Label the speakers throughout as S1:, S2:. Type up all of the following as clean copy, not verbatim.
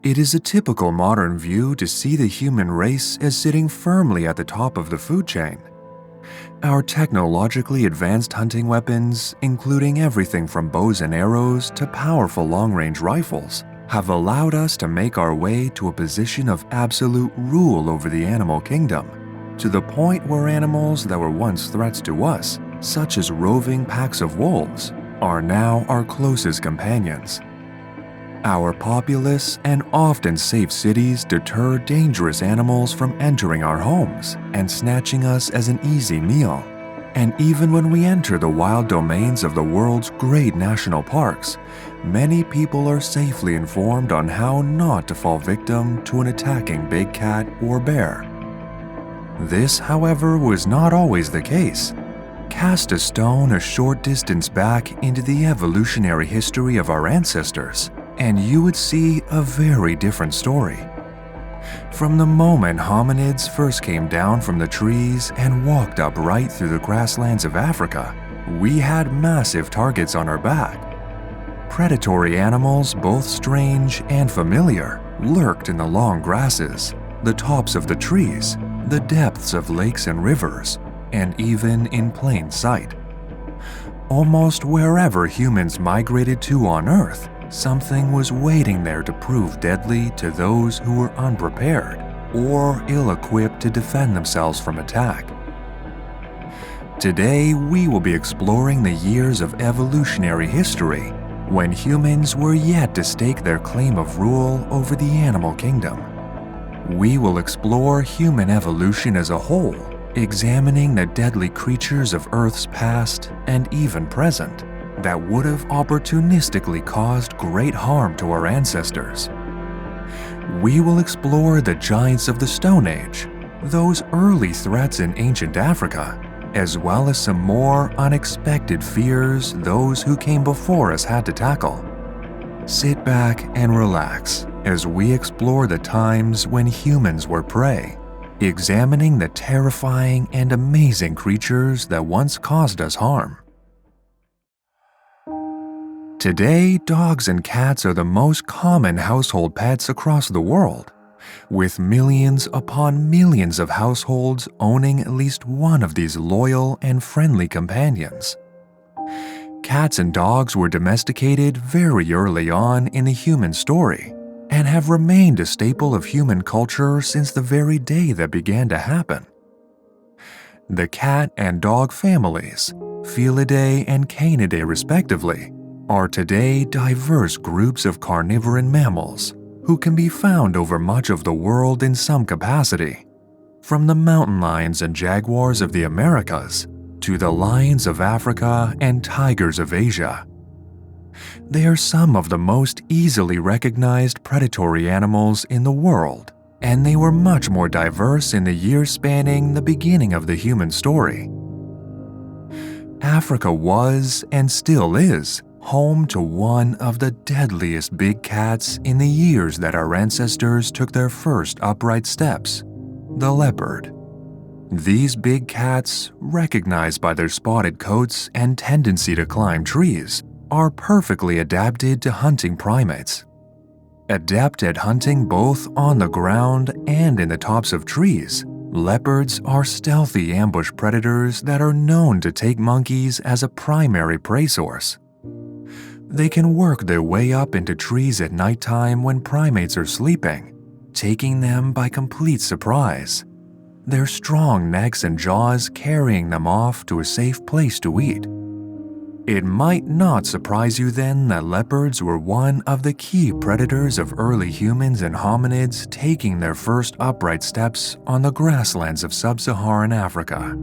S1: It is a typical modern view to see the human race as sitting firmly at the top of the food chain. Our technologically advanced hunting weapons, including everything from bows and arrows to powerful long-range rifles, have allowed us to make our way to a position of absolute rule over the animal kingdom, to the point where animals that were once threats to us, such as roving packs of wolves, are now our closest companions. Our populous and often safe cities deter dangerous animals from entering our homes and snatching us as an easy meal. And even when we enter the wild domains of the world's great national parks, many people are safely informed on how not to fall victim to an attacking big cat or bear. This, however, was not always the case. Cast a stone a short distance back into the evolutionary history of our ancestors, and you would see a very different story. From the moment hominids first came down from the trees and walked up right through the grasslands of Africa, we had massive targets on our back. Predatory animals, both strange and familiar, lurked in the long grasses, the tops of the trees, the depths of lakes and rivers, and even in plain sight. Almost wherever humans migrated to on Earth, something was waiting there to prove deadly to those who were unprepared or ill-equipped to defend themselves from attack. Today, we will be exploring the years of evolutionary history when humans were yet to stake their claim of rule over the animal kingdom. We will explore human evolution as a whole, examining the deadly creatures of Earth's past and even present that would have opportunistically caused great harm to our ancestors. We will explore the giants of the Stone Age, those early threats in ancient Africa, as well as some more unexpected fears those who came before us had to tackle. Sit back and relax as we explore the times when humans were prey, examining the terrifying and amazing creatures that once caused us harm. Today, dogs and cats are the most common household pets across the world, with millions upon millions of households owning at least one of these loyal and friendly companions. Cats and dogs were domesticated very early on in the human story and have remained a staple of human culture since the very day that began to happen. The cat and dog families, Felidae and Canidae respectively, are today diverse groups of carnivorous mammals who can be found over much of the world in some capacity, from the mountain lions and jaguars of the Americas to the lions of Africa and tigers of Asia. They are some of the most easily recognized predatory animals in the world, and they were much more diverse in the years spanning the beginning of the human story. Africa was, and still is, home to one of the deadliest big cats in the years that our ancestors took their first upright steps, the leopard. These big cats, recognized by their spotted coats and tendency to climb trees, are perfectly adapted to hunting primates. Adept at hunting both on the ground and in the tops of trees, leopards are stealthy ambush predators that are known to take monkeys as a primary prey source. They can work their way up into trees at nighttime when primates are sleeping, taking them by complete surprise, their strong necks and jaws carrying them off to a safe place to eat. It might not surprise you then that leopards were one of the key predators of early humans and hominids taking their first upright steps on the grasslands of sub-Saharan Africa.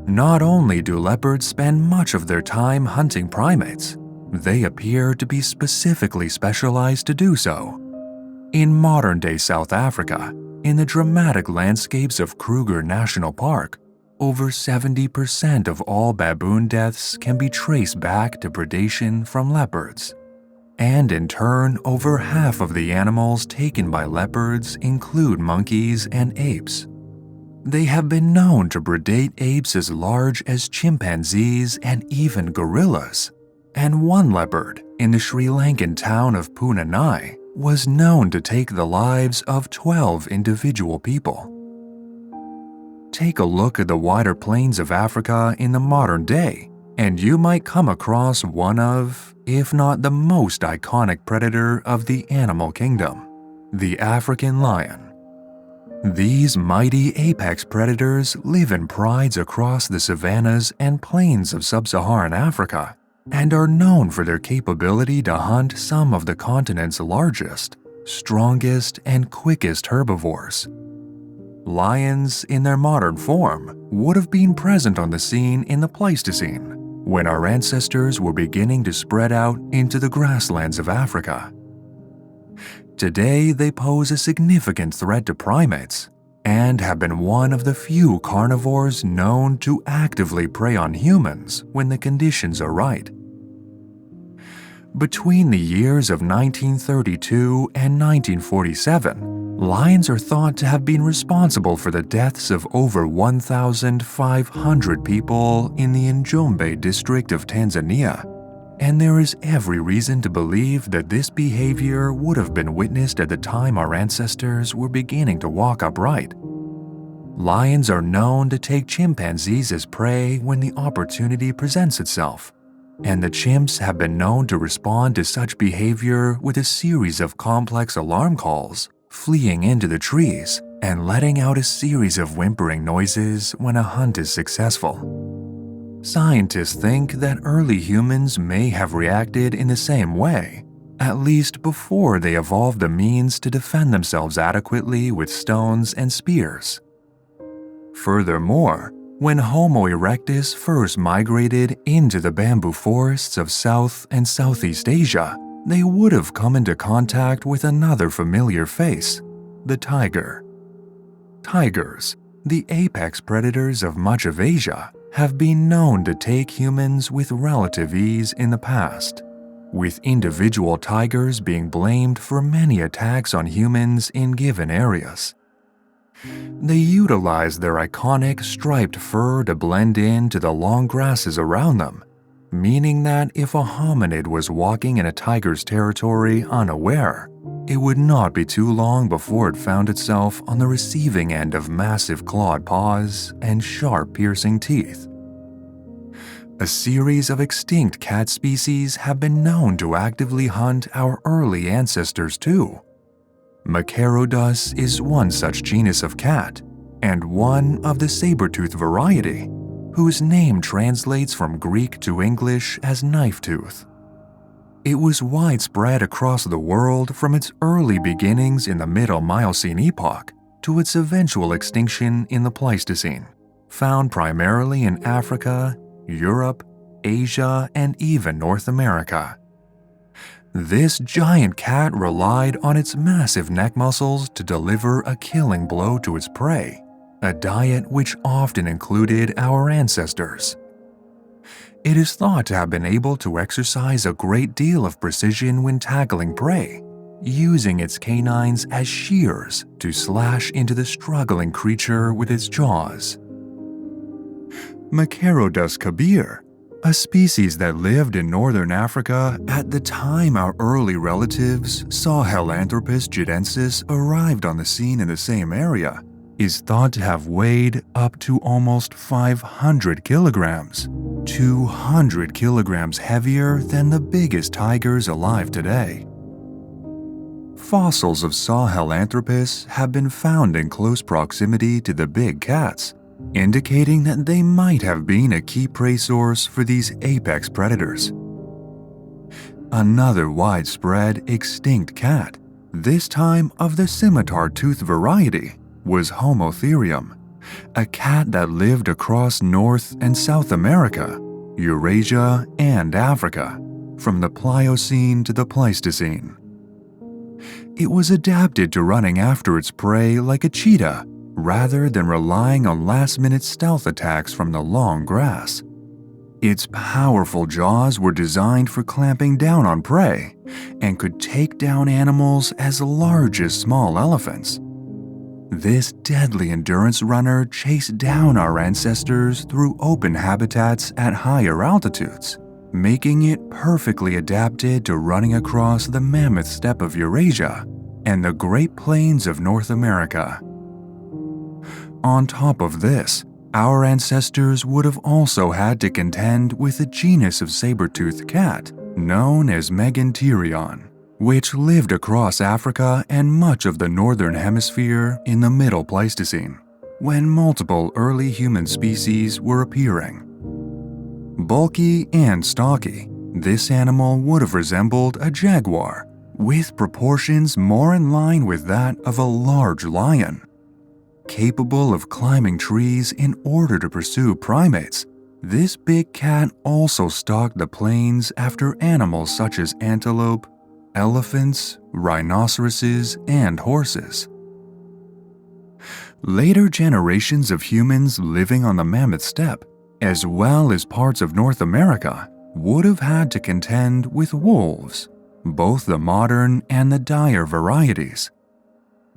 S1: Not only do leopards spend much of their time hunting primates, they appear to be specifically specialized to do so. In modern-day South Africa, in the dramatic landscapes of Kruger National Park, over 70% of all baboon deaths can be traced back to predation from leopards. And in turn, over half of the animals taken by leopards include monkeys and apes. They have been known to predate apes as large as chimpanzees and even gorillas. And one leopard in the Sri Lankan town of Punanai was known to take the lives of 12 individual people. Take a look at the wider plains of Africa in the modern day, and you might come across one of, if not the most iconic predator of the animal kingdom, the African lion. These mighty apex predators live in prides across the savannas and plains of sub-Saharan Africa and are known for their capability to hunt some of the continent's largest, strongest, and quickest herbivores. Lions, in their modern form, would have been present on the scene in the Pleistocene, when our ancestors were beginning to spread out into the grasslands of Africa. Today, they pose a significant threat to primates and have been one of the few carnivores known to actively prey on humans when the conditions are right. Between the years of 1932 and 1947, lions are thought to have been responsible for the deaths of over 1,500 people in the Njombe district of Tanzania, and there is every reason to believe that this behavior would have been witnessed at the time our ancestors were beginning to walk upright. Lions are known to take chimpanzees as prey when the opportunity presents itself, and the chimps have been known to respond to such behavior with a series of complex alarm calls, fleeing into the trees, and letting out a series of whimpering noises when a hunt is successful. Scientists think that early humans may have reacted in the same way, at least before they evolved the means to defend themselves adequately with stones and spears. Furthermore, when Homo erectus first migrated into the bamboo forests of South and Southeast Asia, they would have come into contact with another familiar face, the tiger. Tigers, the apex predators of much of Asia, have been known to take humans with relative ease in the past, with individual tigers being blamed for many attacks on humans in given areas. They utilize their iconic striped fur to blend into the long grasses around them, meaning that if a hominid was walking in a tiger's territory unaware, it would not be too long before it found itself on the receiving end of massive clawed paws and sharp piercing teeth. A series of extinct cat species have been known to actively hunt our early ancestors too. Migrated is one such genus of cat, and one of the saber-tooth variety, whose name translates from Greek to English as knife tooth. It was widespread across the world from its early beginnings in the Middle Miocene epoch to its eventual extinction in the Pleistocene, found primarily in Africa, Europe, Asia, and even North America. This giant cat relied on its massive neck muscles to deliver a killing blow to its prey, a diet which often included our ancestors. It is thought to have been able to exercise a great deal of precision when tackling prey, using its canines as shears to slash into the struggling creature with its jaws. Migrated kabir, a species that lived in northern Africa at the time our early relatives Sahelanthropus jidensis arrived on the scene in the same area, is thought to have weighed up to almost 500 kilograms, 200 kilograms heavier than the biggest tigers alive today. Fossils of Sahelanthropus have been found in close proximity to the big cats, indicating that they might have been a key prey source for these apex predators. Another widespread extinct cat, this time of the scimitar-tooth variety, was Homotherium, a cat that lived across North and South America, Eurasia, and Africa, from the Pliocene to the Pleistocene. It was adapted to running after its prey like a cheetah, rather than relying on last-minute stealth attacks from the long grass. Its powerful jaws were designed for clamping down on prey and could take down animals as large as small elephants. This deadly endurance runner chased down our ancestors through open habitats at higher altitudes, making it perfectly adapted to running across the mammoth steppe of Eurasia and the Great Plains of North America. On top of this, our ancestors would have also had to contend with a genus of saber-toothed cat known as Megantereon, which lived across Africa and much of the northern hemisphere in the Middle Pleistocene, when multiple early human species were appearing. Bulky and stocky, this animal would have resembled a jaguar, with proportions more in line with that of a large lion. Capable of climbing trees in order to pursue primates, this big cat also stalked the plains after animals such as antelope, elephants, rhinoceroses, and horses. Later generations of humans living on the mammoth steppe, as well as parts of North America, would have had to contend with wolves, both the modern and the dire varieties.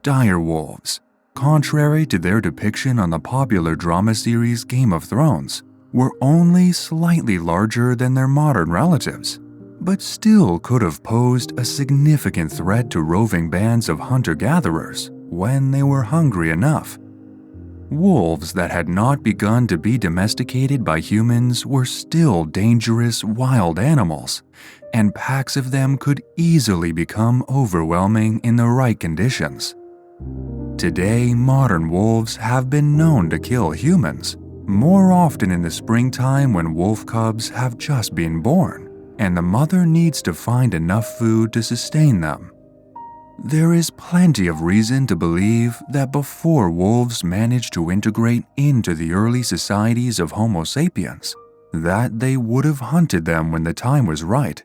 S1: Dire wolves, contrary to their depiction on the popular drama series Game of Thrones, were only slightly larger than their modern relatives, but still could have posed a significant threat to roving bands of hunter-gatherers when they were hungry enough. Wolves that had not begun to be domesticated by humans were still dangerous wild animals, and packs of them could easily become overwhelming in the right conditions. Today, modern wolves have been known to kill humans, more often in the springtime when wolf cubs have just been born, and the mother needs to find enough food to sustain them. There is plenty of reason to believe that before wolves managed to integrate into the early societies of Homo sapiens, that they would have hunted them when the time was right.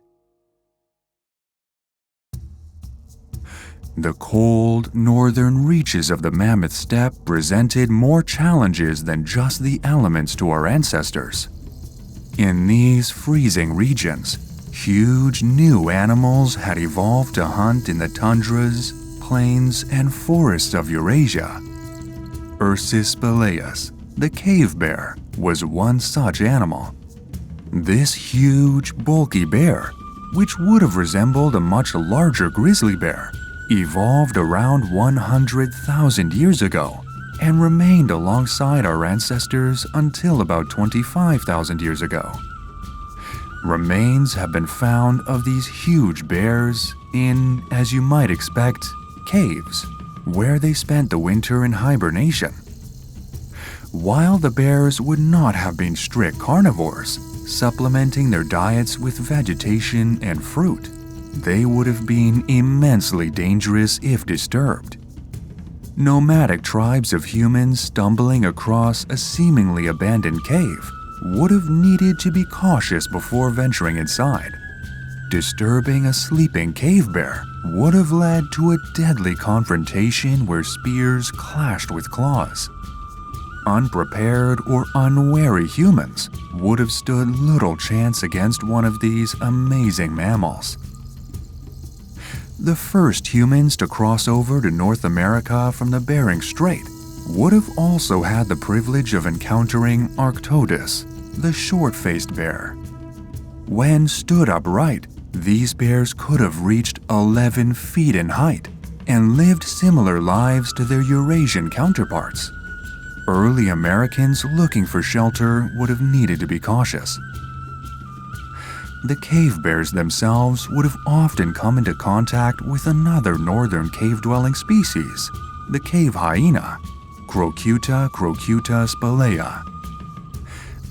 S1: The cold, northern reaches of the mammoth steppe presented more challenges than just the elements to our ancestors. In these freezing regions, huge new animals had evolved to hunt in the tundras, plains, and forests of Eurasia. Ursus spelaeus, the cave bear, was one such animal. This huge, bulky bear, which would have resembled a much larger grizzly bear, evolved around 100,000 years ago and remained alongside our ancestors until about 25,000 years ago. Remains have been found of these huge bears in, as you might expect, caves, where they spent the winter in hibernation. While the bears would not have been strict carnivores, supplementing their diets with vegetation and fruit, they would have been immensely dangerous if disturbed. Nomadic tribes of humans stumbling across a seemingly abandoned cave would have needed to be cautious before venturing inside. Disturbing a sleeping cave bear would have led to a deadly confrontation where spears clashed with claws. Unprepared or unwary humans would have stood little chance against one of these amazing mammals. The first humans to cross over to North America from the Bering Strait would have also had the privilege of encountering Arctodus, the short-faced bear. When stood upright, these bears could have reached 11 feet in height and lived similar lives to their Eurasian counterparts. Early Americans looking for shelter would have needed to be cautious. The cave bears themselves would have often come into contact with another northern cave-dwelling species, the cave hyena, Crocuta spelaea.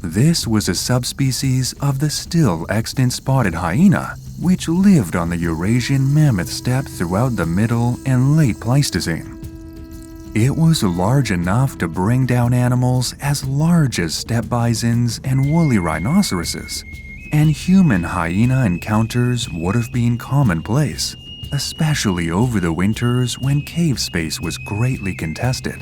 S1: This was a subspecies of the still extant spotted hyena, which lived on the Eurasian mammoth steppe throughout the Middle and Late Pleistocene. It was large enough to bring down animals as large as steppe bisons and woolly rhinoceroses, and human hyena encounters would have been commonplace, especially over the winters when cave space was greatly contested.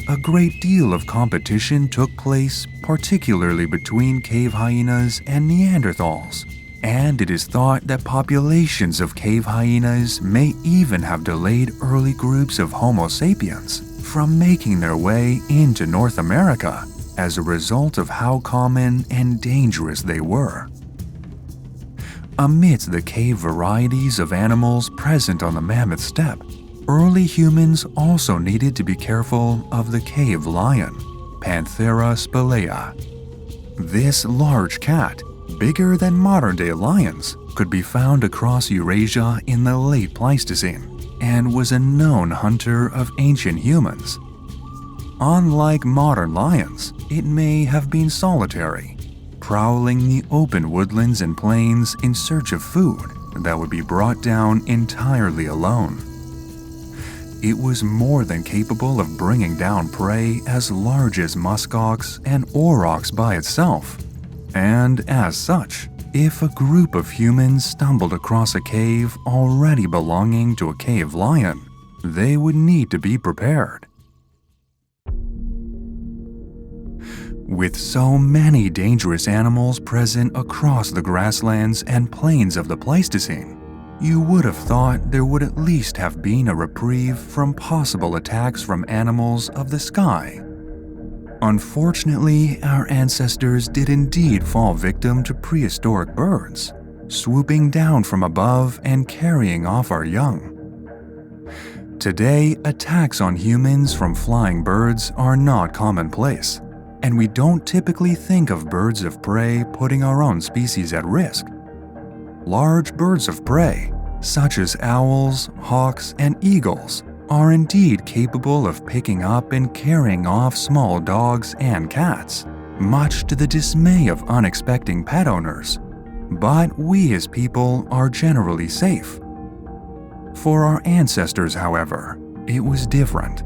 S1: A great deal of competition took place, particularly between cave hyenas and Neanderthals, and it is thought that populations of cave hyenas may even have delayed early groups of Homo sapiens from making their way into North America, as a result of how common and dangerous they were. Amidst the cave varieties of animals present on the mammoth steppe, early humans also needed to be careful of the cave lion, Panthera spelaea. This large cat, bigger than modern-day lions, could be found across Eurasia in the late Pleistocene and was a known hunter of ancient humans. Unlike modern lions, it may have been solitary, prowling the open woodlands and plains in search of food that would be brought down entirely alone. It was more than capable of bringing down prey as large as muskox and aurochs by itself, and as such, if a group of humans stumbled across a cave already belonging to a cave lion, they would need to be prepared. With so many dangerous animals present across the grasslands and plains of the Pleistocene, you would have thought there would at least have been a reprieve from possible attacks from animals of the sky. Unfortunately, our ancestors did indeed fall victim to prehistoric birds, swooping down from above and carrying off our young. Today, attacks on humans from flying birds are not commonplace, and we don't typically think of birds of prey putting our own species at risk. Large birds of prey, such as owls, hawks, and eagles, are indeed capable of picking up and carrying off small dogs and cats, much to the dismay of unexpecting pet owners. But we as people are generally safe. For our ancestors, however, it was different.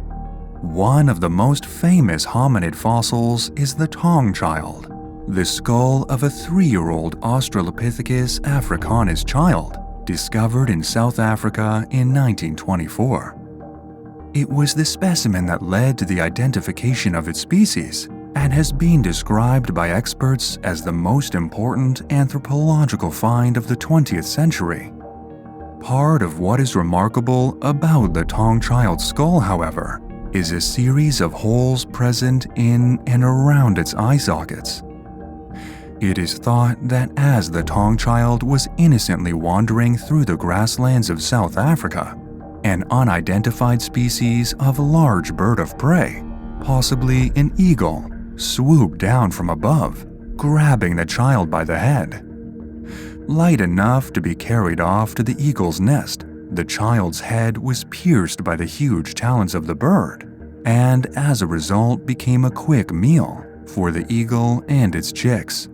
S1: One of the most famous hominid fossils is the Tong child, the skull of a 3-year-old Australopithecus africanus child, discovered in South Africa in 1924. It was the specimen that led to the identification of its species and has been described by experts as the most important anthropological find of the 20th century. Part of what is remarkable about the Tong child's skull, however, is a series of holes present in and around its eye sockets. It is thought that as the Tong child was innocently wandering through the grasslands of South Africa, an unidentified species of large bird of prey, possibly an eagle, swooped down from above, grabbing the child by the head. Light enough to be carried off to the eagle's nest, the child's head was pierced by the huge talons of the bird, and as a result became a quick meal for the eagle and its chicks.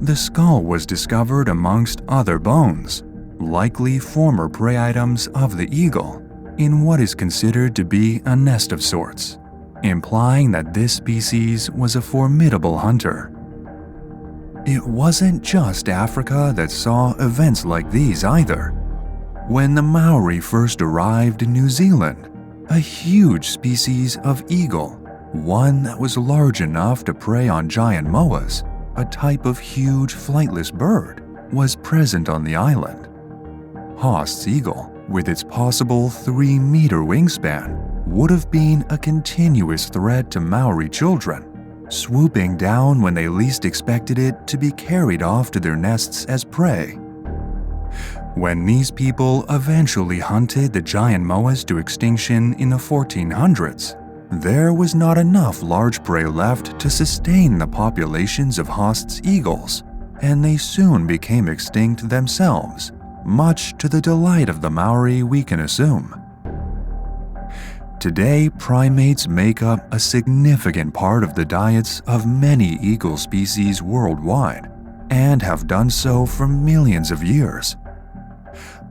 S1: The skull was discovered amongst other bones, likely former prey items of the eagle, in what is considered to be a nest of sorts, implying that this species was a formidable hunter. It wasn't just Africa that saw events like these either. When the Maori first arrived in New Zealand, a huge species of eagle, one that was large enough to prey on giant moas, a type of huge flightless bird, was present on the island. Haast's eagle, with its possible 3-meter wingspan, would have been a continuous threat to Maori children, swooping down when they least expected it to be carried off to their nests as prey. When these people eventually hunted the giant moas to extinction in the 1400s, there was not enough large prey left to sustain the populations of Haast's eagles, and they soon became extinct themselves, much to the delight of the Maori, we can assume. Today, primates make up a significant part of the diets of many eagle species worldwide, and have done so for millions of years.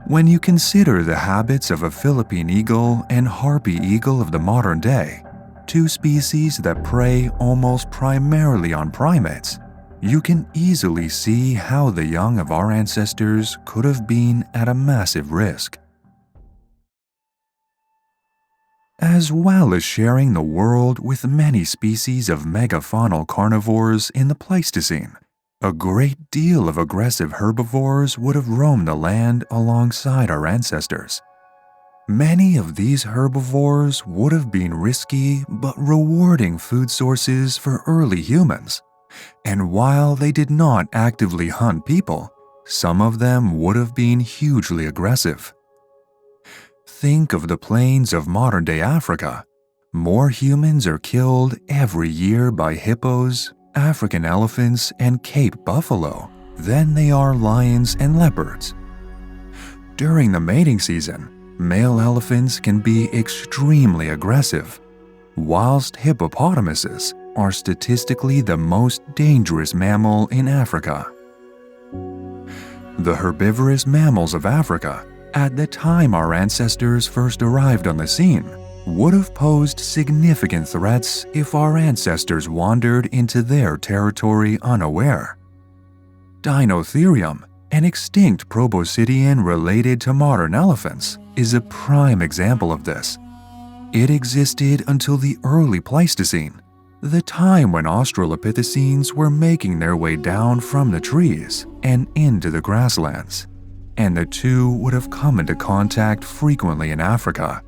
S1: When you consider the habits of a Philippine eagle and harpy eagle of the modern day, 2 species that prey almost primarily on primates, you can easily see how the young of our ancestors could have been at a massive risk. As well as sharing the world with many species of megafaunal carnivores in the Pleistocene, a great deal of aggressive herbivores would have roamed the land alongside our ancestors. Many of these herbivores would have been risky but rewarding food sources for early humans. And while they did not actively hunt people, some of them would have been hugely aggressive. Think of the plains of modern-day Africa. More humans are killed every year by hippos, African elephants, and Cape buffalo than they are lions and leopards. During the mating season, male elephants can be extremely aggressive, whilst hippopotamuses are statistically the most dangerous mammal in Africa. The herbivorous mammals of Africa, at the time our ancestors first arrived on the scene, would have posed significant threats if our ancestors wandered into their territory unaware. Dinotherium, an extinct proboscidean related to modern elephants, is a prime example of this. It existed until the early Pleistocene, the time when Australopithecines were making their way down from the trees and into the grasslands, and the two would have come into contact frequently in Africa.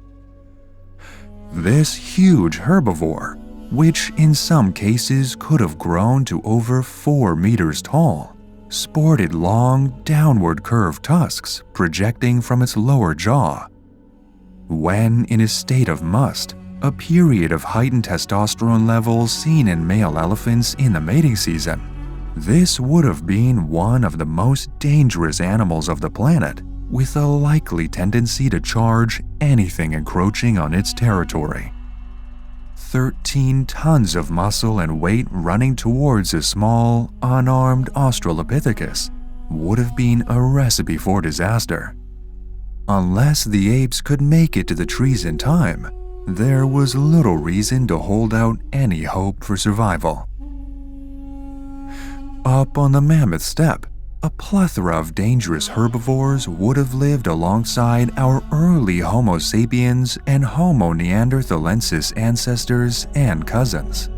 S1: This huge herbivore, which in some cases could have grown to over 4 meters tall, sported long, downward curved tusks projecting from its lower jaw. When in a state of must, a period of heightened testosterone levels seen in male elephants in the mating season, this would have been one of the most dangerous animals of the planet, with a likely tendency to charge anything encroaching on its territory. 13 tons of muscle and weight running towards a small, unarmed Australopithecus would have been a recipe for disaster. Unless the apes could make it to the trees in time, there was little reason to hold out any hope for survival. Up on the mammoth steppe, a plethora of dangerous herbivores would have lived alongside our early Homo sapiens and Homo neanderthalensis ancestors and cousins.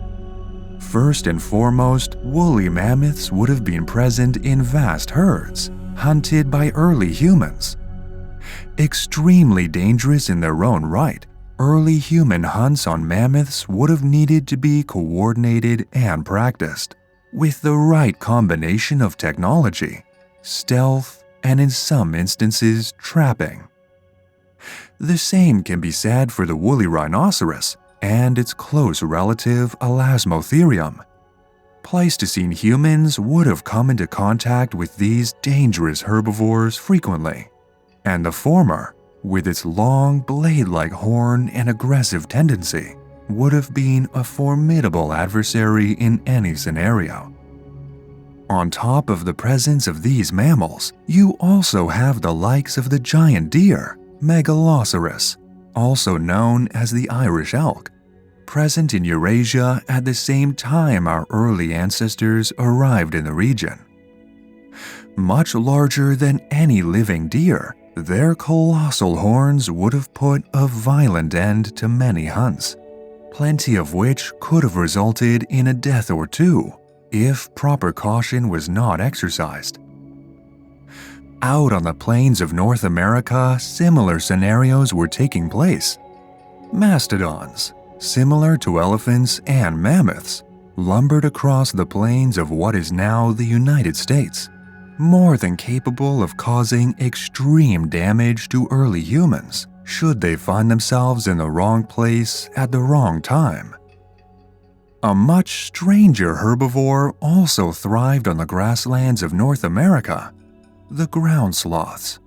S1: First and foremost, woolly mammoths would have been present in vast herds, hunted by early humans. Extremely dangerous in their own right, early human hunts on mammoths would have needed to be coordinated and practiced, with the right combination of technology, stealth, and in some instances, trapping. The same can be said for the woolly rhinoceros and its close relative Elasmotherium. Pleistocene humans would have come into contact with these dangerous herbivores frequently, and the former, with its long blade-like horn and aggressive tendency, would have been a formidable adversary in any scenario. On top of the presence of these mammals, you also have the likes of the giant deer, Megaloceros, also known as the Irish elk, present in Eurasia at the same time our early ancestors arrived in the region. Much larger than any living deer, their colossal horns would have put a violent end to many hunts, plenty of which could have resulted in a death or two if proper caution was not exercised. Out on the plains of North America, similar scenarios were taking place. Mastodons, similar to elephants and mammoths, lumbered across the plains of what is now the United States, more than capable of causing extreme damage to early humans should they find themselves in the wrong place at the wrong time. A much stranger herbivore also thrived on the grasslands of North America, the ground sloths.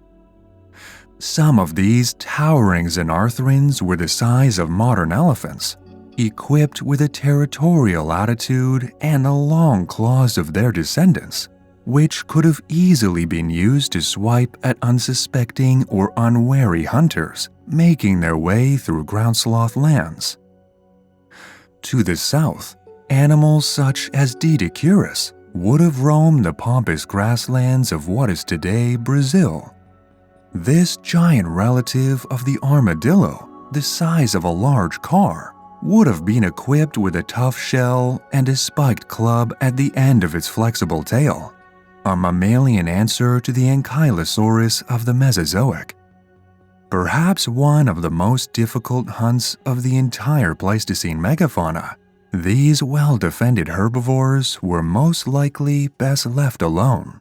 S1: Some of these towering xenarthrans were the size of modern elephants, equipped with a territorial attitude and the long claws of their descendants, which could have easily been used to swipe at unsuspecting or unwary hunters making their way through ground sloth lands. To the south, animals such as Treacherous would have roamed the pampas grasslands of what is today Brazil. This giant relative of the armadillo, the size of a large car, would have been equipped with a tough shell and a spiked club at the end of its flexible tail, a mammalian answer to the Ankylosaurus of the Mesozoic. Perhaps one of the most difficult hunts of the entire Pleistocene megafauna, these well-defended herbivores were most likely best left alone.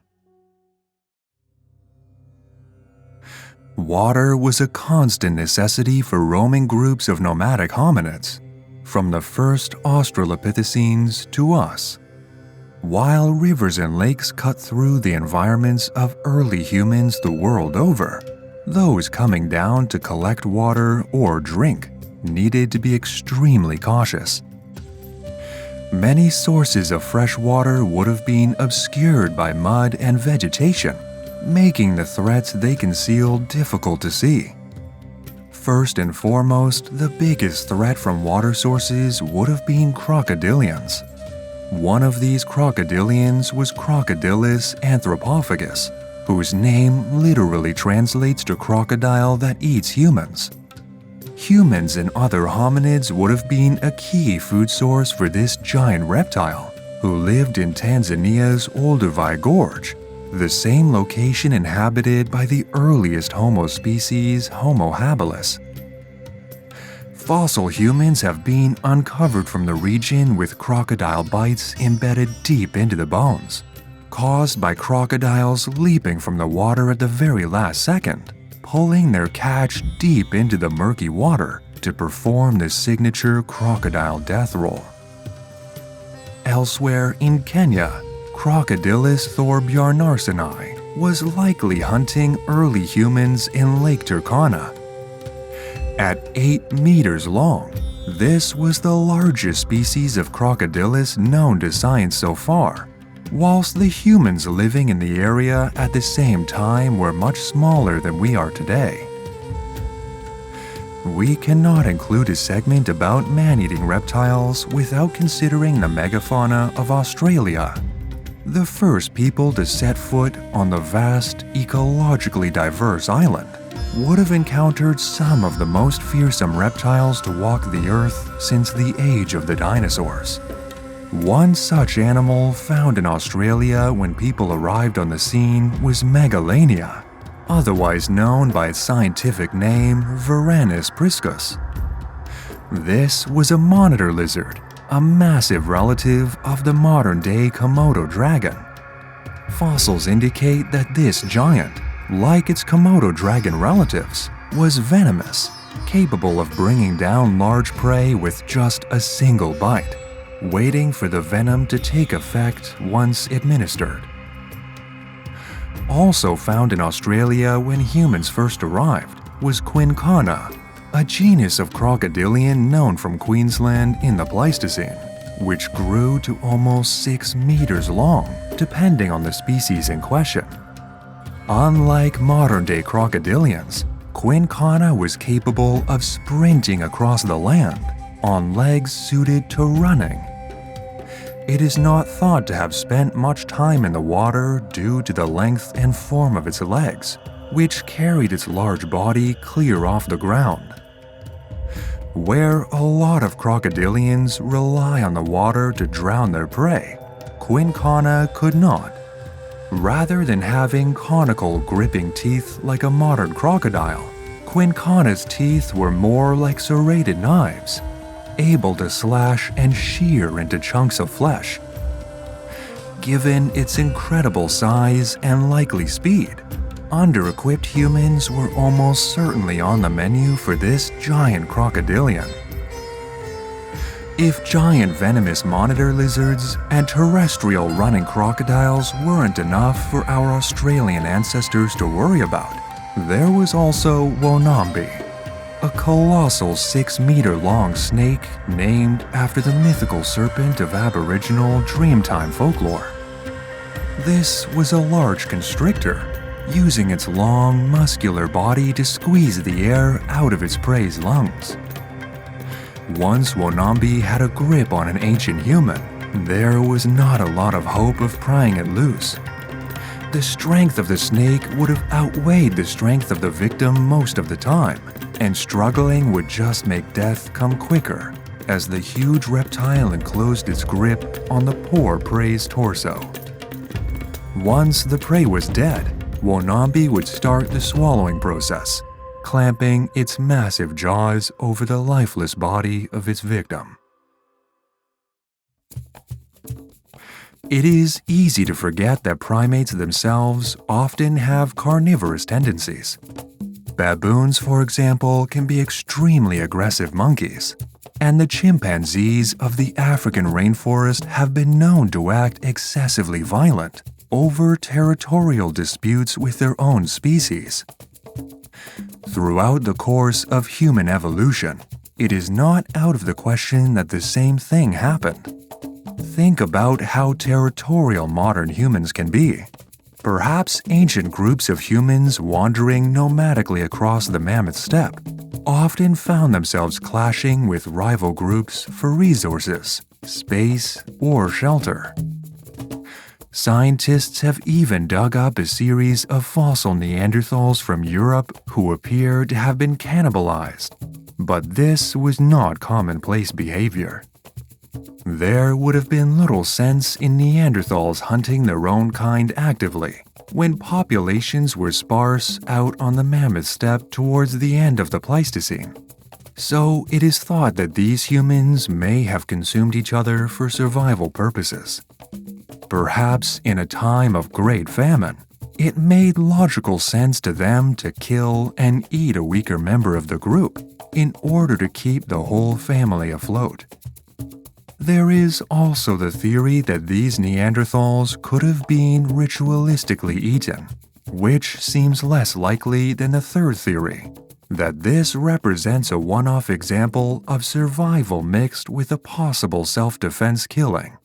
S1: Water was a constant necessity for roaming groups of nomadic hominids, from the first Australopithecines to us. While rivers and lakes cut through the environments of early humans the world over, those coming down to collect water or drink needed to be extremely cautious. Many sources of fresh water would have been obscured by mud and vegetation, making the threats they concealed difficult to see. First and foremost, the biggest threat from water sources would have been crocodilians. One of these crocodilians was Crocodylus anthropophagus, whose name literally translates to crocodile that eats humans. Humans and other hominids would have been a key food source for this giant reptile, who lived in Tanzania's Olduvai Gorge, the same location inhabited by the earliest Homo species, Homo habilis. Fossil humans have been uncovered from the region with crocodile bites embedded deep into the bones, caused by crocodiles leaping from the water at the very last second, pulling their catch deep into the murky water to perform the signature crocodile death roll. Elsewhere in Kenya, Crocodylus thorbjarnarsoni was likely hunting early humans in Lake Turkana. At 8 meters long, this was the largest species of crocodylus known to science so far, whilst the humans living in the area at the same time were much smaller than we are today. We cannot include a segment about man-eating reptiles without considering the megafauna of Australia. The first people to set foot on the vast, ecologically diverse island would have encountered some of the most fearsome reptiles to walk the earth since the age of the dinosaurs. One such animal found in Australia when people arrived on the scene was Megalania, otherwise known by its scientific name Varanus priscus. This was a monitor lizard, a massive relative of the modern-day Komodo dragon. Fossils indicate that this giant, like its Komodo dragon relatives, was venomous, capable of bringing down large prey with just a single bite, waiting for the venom to take effect once administered. Also found in Australia when humans first arrived was Quincana, a genus of crocodilian known from Queensland in the Pleistocene, which grew to almost 6 meters long, depending on the species in question. Unlike modern-day crocodilians, Quincana was capable of sprinting across the land on legs suited to running. It is not thought to have spent much time in the water due to the length and form of its legs, which carried its large body clear off the ground. Where a lot of crocodilians rely on the water to drown their prey, Quincana could not. Rather than having conical gripping teeth like a modern crocodile, Quincana's teeth were more like serrated knives, able to slash and shear into chunks of flesh. Given its incredible size and likely speed, under-equipped humans were almost certainly on the menu for this giant crocodilian. If giant venomous monitor lizards and terrestrial running crocodiles weren't enough for our Australian ancestors to worry about, there was also Wonambi, a colossal 6-meter-long snake named after the mythical serpent of Aboriginal Dreamtime folklore. This was a large constrictor, using its long, muscular body to squeeze the air out of its prey's lungs. Once Wonambi had a grip on an ancient human, there was not a lot of hope of prying it loose. The strength of the snake would have outweighed the strength of the victim most of the time, and struggling would just make death come quicker as the huge reptile enclosed its grip on the poor prey's torso. Once the prey was dead, Wonambi would start the swallowing process, clamping its massive jaws over the lifeless body of its victim. It is easy to forget that primates themselves often have carnivorous tendencies. Baboons, for example, can be extremely aggressive monkeys, and the chimpanzees of the African rainforest have been known to act excessively violent over territorial disputes with their own species. Throughout the course of human evolution, it is not out of the question that the same thing happened. Think about how territorial modern humans can be. Perhaps ancient groups of humans wandering nomadically across the mammoth steppe often found themselves clashing with rival groups for resources, space, or shelter. Scientists have even dug up a series of fossil Neanderthals from Europe who appear to have been cannibalized, but this was not commonplace behavior. There would have been little sense in Neanderthals hunting their own kind actively when populations were sparse out on the mammoth steppe towards the end of the Pleistocene. So it is thought that these humans may have consumed each other for survival purposes. Perhaps in a time of great famine, it made logical sense to them to kill and eat a weaker member of the group in order to keep the whole family afloat. There is also the theory that these Neanderthals could have been ritualistically eaten, which seems less likely than the third theory, that this represents a one-off example of survival mixed with a possible self-defense killing.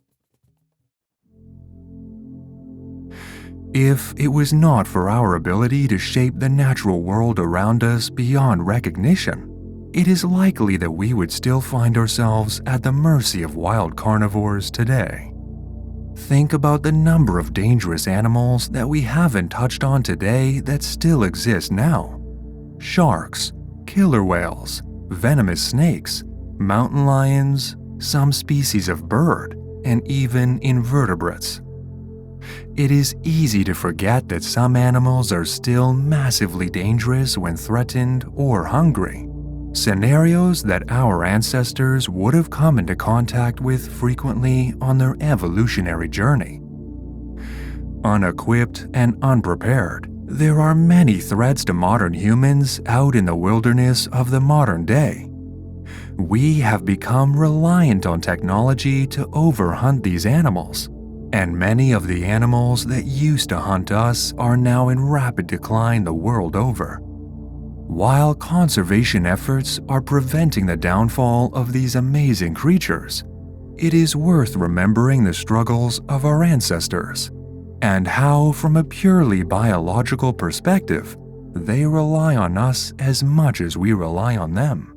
S1: If it was not for our ability to shape the natural world around us beyond recognition, it is likely that we would still find ourselves at the mercy of wild carnivores today. Think about the number of dangerous animals that we haven't touched on today that still exist now. Sharks, killer whales, venomous snakes, mountain lions, some species of bird, and even invertebrates. It is easy to forget that some animals are still massively dangerous when threatened or hungry. Scenarios that our ancestors would have come into contact with frequently on their evolutionary journey. Unequipped and unprepared, there are many threats to modern humans out in the wilderness of the modern day. We have become reliant on technology to overhunt these animals, and many of the animals that used to hunt us are now in rapid decline the world over. While conservation efforts are preventing the downfall of these amazing creatures, it is worth remembering the struggles of our ancestors and how, from a purely biological perspective, they rely on us as much as we rely on them.